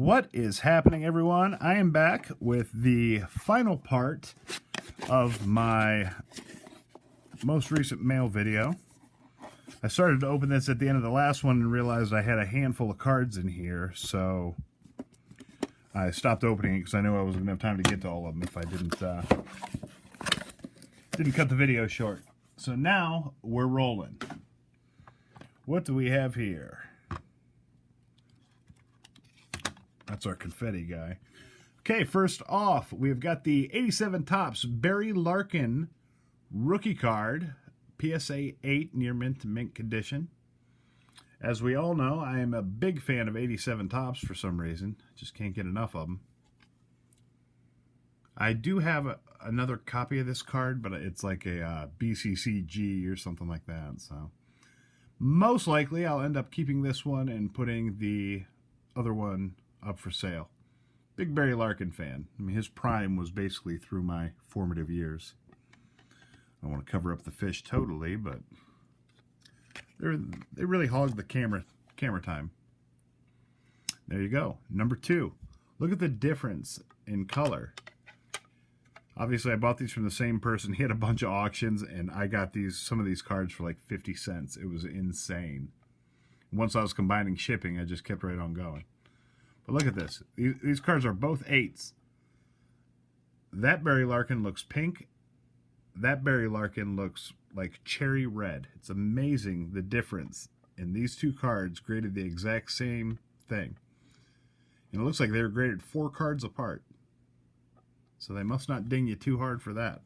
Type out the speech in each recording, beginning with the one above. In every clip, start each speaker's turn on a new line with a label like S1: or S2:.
S1: What is happening, everyone? I am back with the final part of my most recent mail video. I started to open this at the end of the last one and realized I had a handful of cards in here, so I stopped opening it because I knew I wasn't going to have time to get to all of them if I didn't cut the video short. So now we're rolling. What do we have here? That's our confetti guy. Okay, first off, we've got the 87 Topps Barry Larkin rookie card, PSA 8 near mint to mint condition. As we all know, I am a big fan of 87 Topps for some reason. Just can't get enough of them. I do have another copy of this card, but it's like a BCCG or something like that. So most likely I'll end up keeping this one and putting the other one up for sale. Big Barry Larkin fan. I mean, his prime was basically through my formative years. I don't want to cover up the fish totally, but they really hogged the camera time. There you go. Number 2. Look at the difference in color. Obviously, I bought these from the same person. He had a bunch of auctions, and I got some of these cards for like 50 cents. It was insane. Once I was combining shipping, I just kept right on going. But look at this. These cards are both 8s. That Barry Larkin looks pink. That Barry Larkin looks like cherry red. It's amazing the difference. And these two cards graded the exact same thing. And it looks like they were graded 4 cards apart. So they must not ding you too hard for that.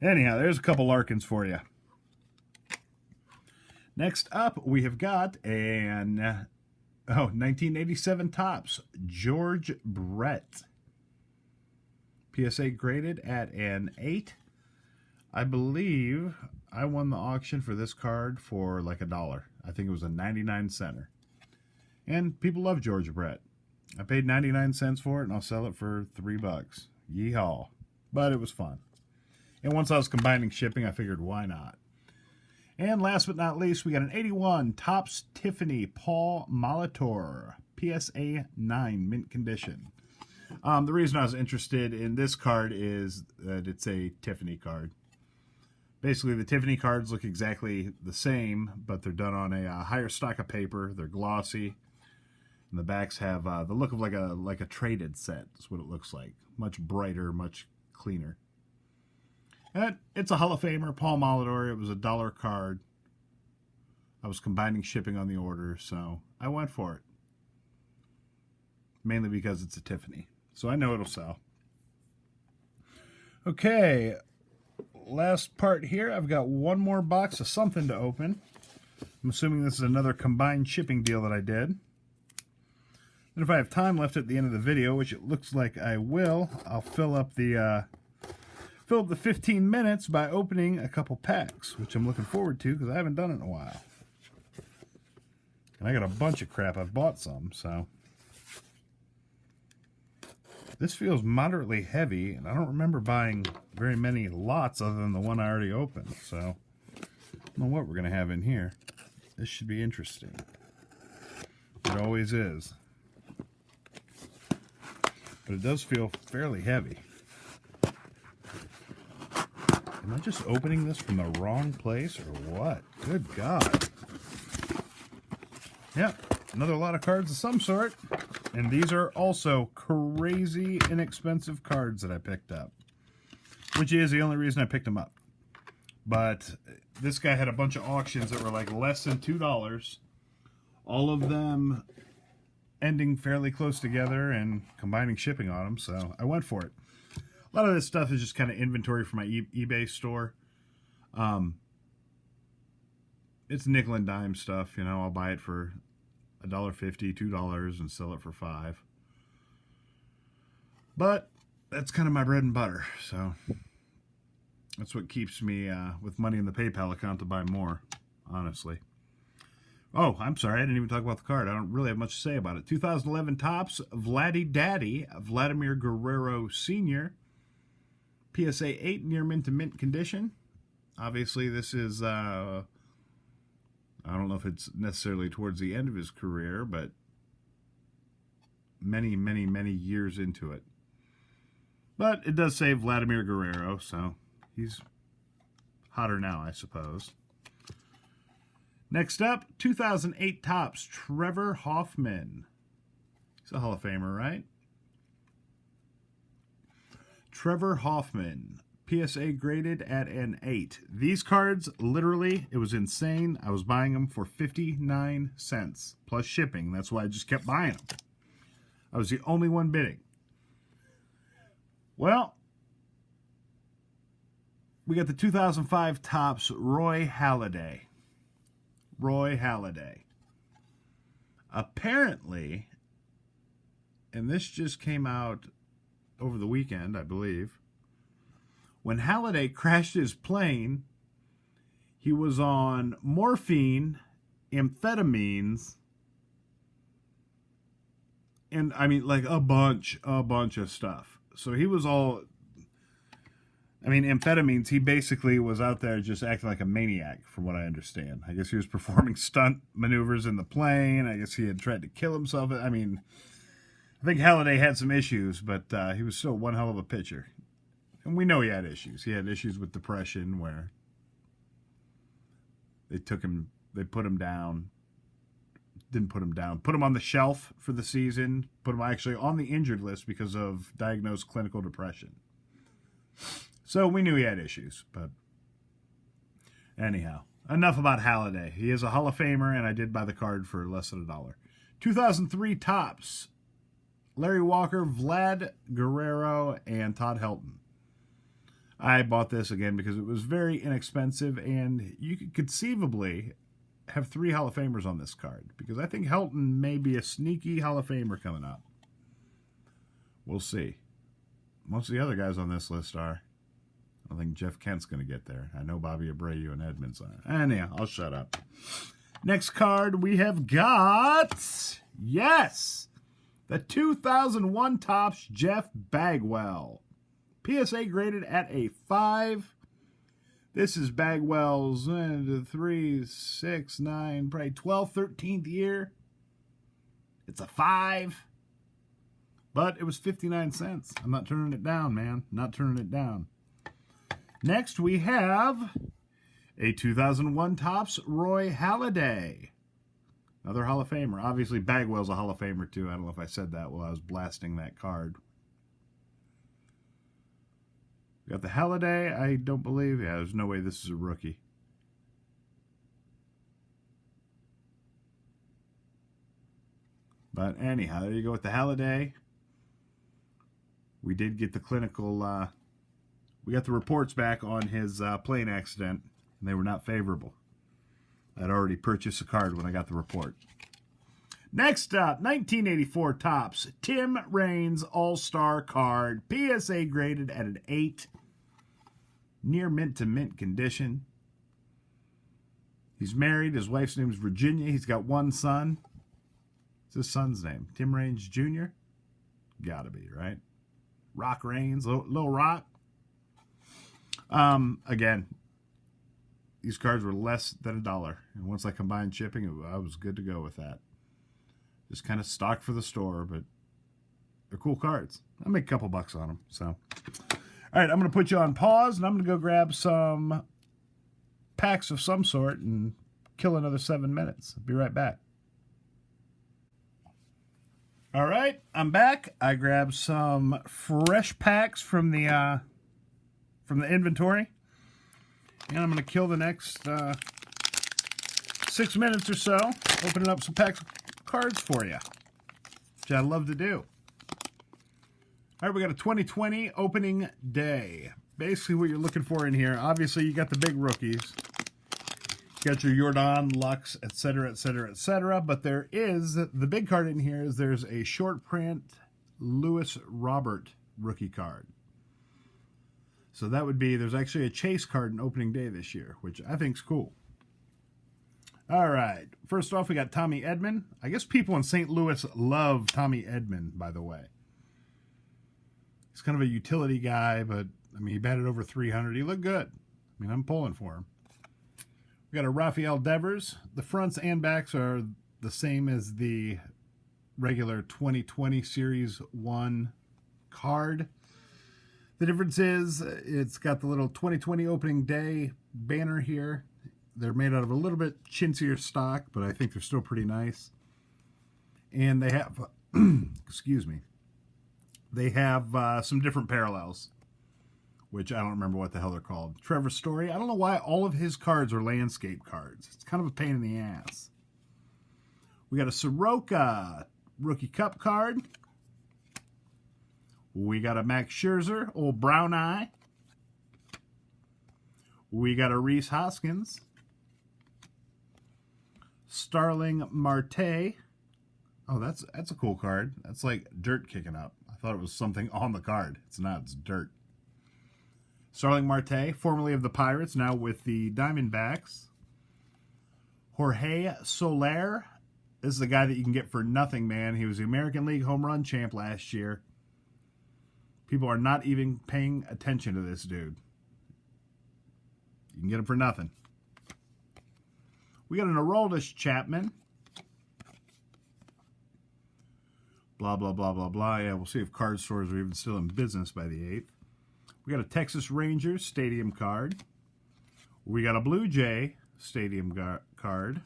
S1: Anyhow, there's a couple Larkins for you. Next up, we have got an 1987 Topps George Brett. PSA graded at an 8. I believe I won the auction for this card for like $1. I think it was a 99 center. And people love George Brett. I paid 99 cents for it, and I'll sell it for $3. Yeehaw. But it was fun. And once I was combining shipping, I figured, why not? And last but not least, we got an 81 Topps Tiffany Paul Molitor, PSA 9, mint condition. The reason I was interested in this card is that it's a Tiffany card. Basically, the Tiffany cards look exactly the same, but they're done on a higher stock of paper. They're glossy. And the backs have the look of like a traded set. That's what it looks like. Much brighter, much cleaner. And it's a Hall of Famer, Paul Molitor. It was a $1 card. I was combining shipping on the order, so I went for it. Mainly because it's a Tiffany. So I know it'll sell. Okay, last part here. I've got one more box of something to open. I'm assuming this is another combined shipping deal that I did. And if I have time left at the end of the video, which it looks like I will, I'll fill up the 15 minutes by opening a couple packs, which I'm looking forward to because I haven't done it in a while. And I got a bunch of crap. I've bought some, so. This feels moderately heavy, and I don't remember buying very many lots other than the one I already opened, so I don't know what we're going to have in here. This should be interesting. It always is. But it does feel fairly heavy. Am I just opening this from the wrong place or what? Good God. Yep, another lot of cards of some sort. And these are also crazy inexpensive cards that I picked up. Which is the only reason I picked them up. But this guy had a bunch of auctions that were like less than $2. All of them ending fairly close together and combining shipping on them, so I went for it. A lot of this stuff is just kind of inventory for my eBay store. It's nickel and dime stuff, you know. I'll buy it for $1.50, $2, and sell it for $5. But that's kind of my bread and butter, so that's what keeps me with money in the PayPal account to buy more, honestly. Oh, I'm sorry, I didn't even talk about the card. I don't really have much to say about it. 2011 Topps Vladdy Daddy, Vladimir Guerrero Sr., PSA 8 near mint to mint condition. Obviously, this is, I don't know if it's necessarily towards the end of his career, but many, many, many years into it. But it does say Vladimir Guerrero, so he's hotter now, I suppose. Next up, 2008 Topps, Trevor Hoffman. He's a Hall of Famer, right? Trevor Hoffman, PSA graded at an 8. These cards, literally, it was insane. I was buying them for 59 cents plus shipping. That's why I just kept buying them. I was the only one bidding. Well, we got the 2005 Topps Roy Halladay. Roy Halladay. Apparently, and this just came out over the weekend, I believe, when Halladay crashed his plane, he was on morphine, amphetamines, and I mean like a bunch of stuff. So he was all, I mean, amphetamines, he basically was out there just acting like a maniac, from what I understand. I guess he was performing stunt maneuvers in the plane. I guess he had tried to kill himself. I mean, I think Halladay had some issues, but he was still one hell of a pitcher. And we know he had issues. He had issues with depression where they put him down. Didn't put him down. Put him on the shelf for the season. Put him actually on the injured list because of diagnosed clinical depression. So we knew he had issues, but anyhow, enough about Halladay. He is a Hall of Famer, and I did buy the card for less than $1. 2003 Topps, Larry Walker, Vlad Guerrero, and Todd Helton. I bought this again because it was very inexpensive, and you could conceivably have 3 Hall of Famers on this card, because I think Helton may be a sneaky Hall of Famer coming up. We'll see. Most of the other guys on this list are. I don't think Jeff Kent's going to get there. I know Bobby Abreu and Edmonds are. Anyhow, I'll shut up. Next card we have got, yes, the 2001 Topps Jeff Bagwell. PSA graded at a 5. This is Bagwell's 3, 6, 9, probably 12th, 13th year. It's a 5. But it was 59 cents. I'm not turning it down, man. Not turning it down. Next, we have a 2001 Topps Roy Halladay. Another Hall of Famer. Obviously, Bagwell's a Hall of Famer, too. I don't know if I said that while I was blasting that card. We got the Halladay. I don't believe. Yeah, there's no way this is a rookie. But anyhow, there you go with the Halladay. We did get the clinical, we got the reports back on his plane accident, and they were not favorable. I'd already purchased a card when I got the report. Next up, 1984 Topps, Tim Raines All-Star card, PSA graded at an 8, near mint-to-mint condition. He's married. His wife's name is Virginia. He's got one son. What's his son's name? Tim Raines Jr.? Gotta be, right? Rock Raines, Lil Rock. Again, these cards were less than $1. And once I combined shipping, I was good to go with that. Just kind of stock for the store, but they're cool cards. I'll make a couple bucks on them. So, all right, I'm going to put you on pause, and I'm going to go grab some packs of some sort and kill another 7 minutes. I'll be right back. All right, I'm back. I grabbed some fresh packs from the inventory, and I'm going to kill the next 6 minutes or so, opening up some packs of cards for you, which I love to do. All right, we got a 2020 opening day. Basically, what you're looking for in here, obviously, you got the big rookies. You got your Jordan, Lux, etc., etc., etc. But there is, the big card in here is there's a short print Lewis Robert rookie card. So that would be, there's actually a chase card in opening day this year, which I think is cool. All right. First off, we got Tommy Edman. I guess people in St. Louis love Tommy Edman, by the way. He's kind of a utility guy, but, I mean, he batted over 300. He looked good. I mean, I'm pulling for him. We got a Rafael Devers. The fronts and backs are the same as the regular 2020 Series 1 card. The difference is it's got the little 2020 opening day banner here. They're made out of a little bit chintzier stock, but I think they're still pretty nice. And they have, excuse me, they have some different parallels, which I don't remember what the hell they're called. Trevor Story, I don't know why all of his cards are landscape cards. It's kind of a pain in the ass. We got a Soroka Rookie Cup card. We got a Max Scherzer, old brown eye. We got a Rhys Hoskins. Starling Marte. Oh, that's a cool card. That's like dirt kicking up. I thought it was something on the card. It's not, it's dirt. Starling Marte, formerly of the Pirates, now with the Diamondbacks. Jorge Soler. This is a guy that you can get for nothing, man. He was the American League home run champ last year. People are not even paying attention to this dude. You can get him for nothing. We got an Aroldis Chapman. Blah, blah, blah, blah, blah. Yeah, we'll see if card stores are even still in business by the 8th. We got a Texas Rangers Stadium card. We got a Blue Jay Stadium card.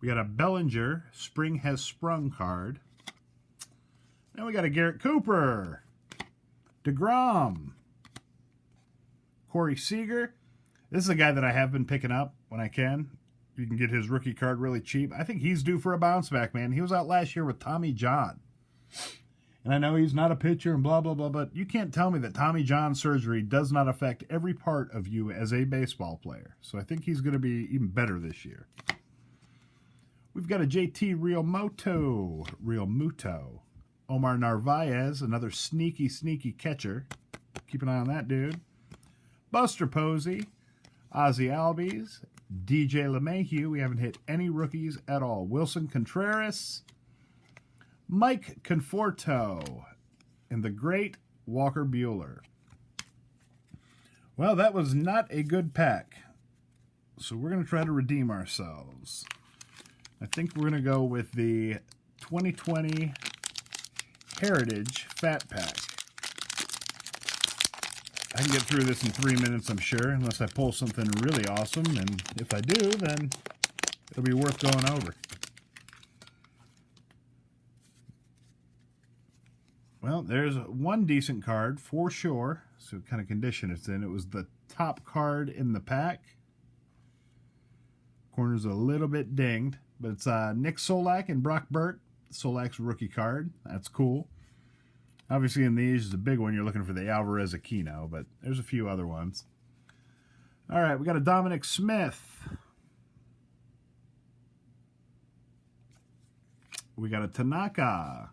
S1: We got a Bellinger Spring Has Sprung card. And we got a Garrett Cooper, DeGrom, Corey Seager. This is a guy that I have been picking up when I can. You can get his rookie card really cheap. I think he's due for a bounce back, man. He was out last year with Tommy John. And I know he's not a pitcher and blah, blah, blah, but you can't tell me that Tommy John surgery does not affect every part of you as a baseball player. So I think he's going to be even better this year. We've got a JT Realmuto. Omar Narvaez, another sneaky catcher. Keep an eye on that dude. Buster Posey, Ozzie Albies, DJ LeMahieu. We haven't hit any rookies at all. Wilson Contreras, Mike Conforto, and the great Walker Buehler. Well, that was not a good pack. So we're going to try to redeem ourselves. I think we're going to go with the 2020 Heritage Fat Pack. I can get through this in 3 minutes, I'm sure, unless I pull something really awesome. And if I do, then it'll be worth going over. Well, there's one decent card for sure. So what kind of condition it's in. It was the top card in the pack. Corner's a little bit dinged, but it's Nick Solak and Brock Burke. Solak's rookie card. That's cool. Obviously, in these, the big one, you're looking for the Alvarez Aquino, but there's a few other ones. All right, we got a Dominic Smith. We got a Tanaka.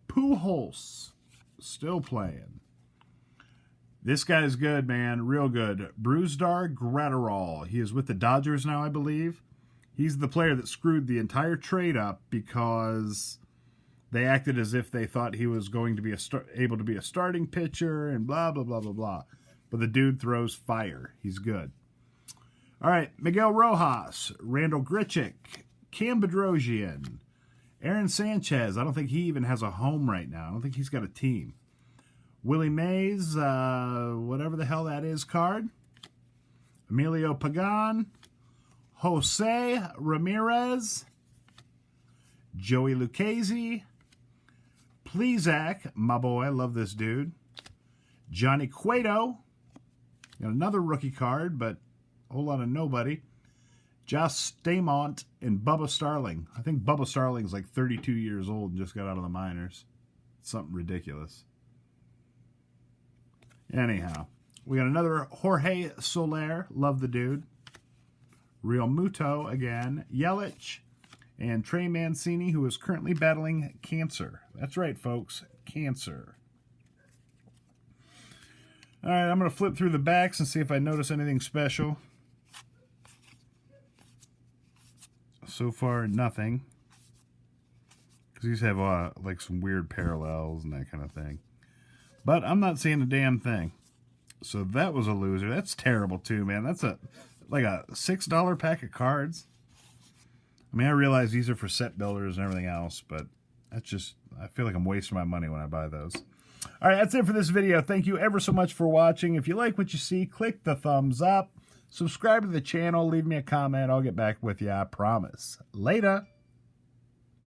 S1: Pujols, still playing. This guy's good, man, real good. Brusdar Graterol. He is with the Dodgers now, I believe. He's the player that screwed the entire trade up because they acted as if they thought he was going to be able to be a starting pitcher and blah, blah, blah, blah, blah. But the dude throws fire. He's good. All right, Miguel Rojas, Randall Grichuk, Cam Bedrosian, Aaron Sanchez. I don't think he even has a home right now. I don't think he's got a team. Willie Mays, whatever the hell that is, card. Emilio Pagan, Jose Ramirez, Joey Lucchesi, Plesac, my boy, I love this dude. Johnny Cueto, got another rookie card, but a whole lot of nobody. Josh Stamont and Bubba Starling. I think Bubba Starling's like 32 years old and just got out of the minors. Something ridiculous. Anyhow, we got another Jorge Soler. Love the dude. Realmuto again. Yelich. And Trey Mancini, who is currently battling cancer. That's right, folks. Cancer. All right, I'm going to flip through the backs and see if I notice anything special. So far, nothing. Because these have like some weird parallels and that kind of thing. But I'm not seeing a damn thing. So that was a loser. That's terrible too, man. That's like a $6 pack of cards. I mean, I realize these are for set builders and everything else, but that's just, I feel like I'm wasting my money when I buy those. All right, that's it for this video. Thank you ever so much for watching. If you like what you see, click the thumbs up. Subscribe to the channel. Leave me a comment. I'll get back with you, I promise. Later.